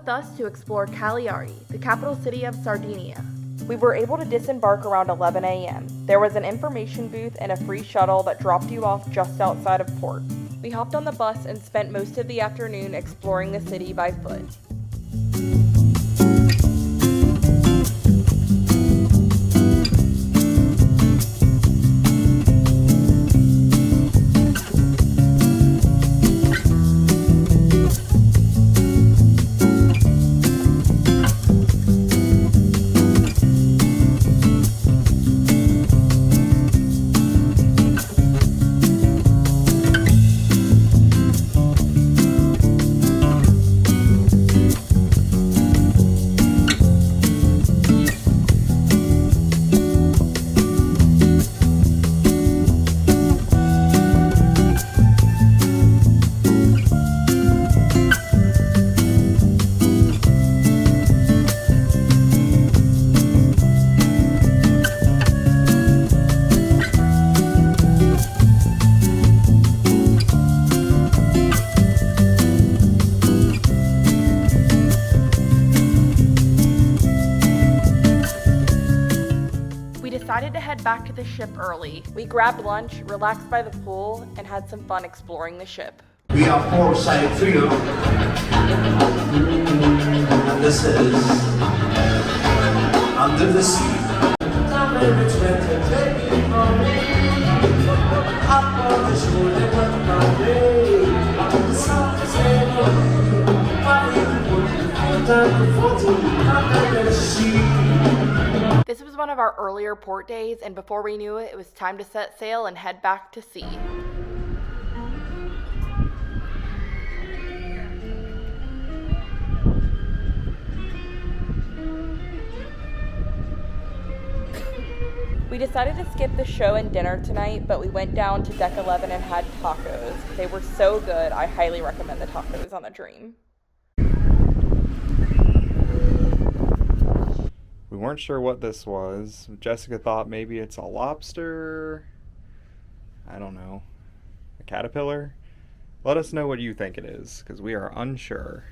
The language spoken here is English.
with us to explore Cagliari, the capital city of Sardinia. We were able to disembark around 11 a.m. There was an information booth and a free shuttle that dropped you off just outside of port. We hopped on the bus and spent most of the afternoon exploring the city by foot. Decided to head back to the ship early. We grabbed lunch, relaxed by the pool, and had some fun exploring the ship. We are for side trio, and this is Under the Sea. This was one of our earlier port days, and before we knew it, it was time to set sail and head back to sea. We decided to skip the show and dinner tonight, but we went down to deck 11 and had tacos. They were so good. I highly recommend the tacos on the Dream. We weren't sure what this was. Jessica thought maybe it's a lobster. I don't know. A caterpillar? Let us know what you think it is, because we are unsure.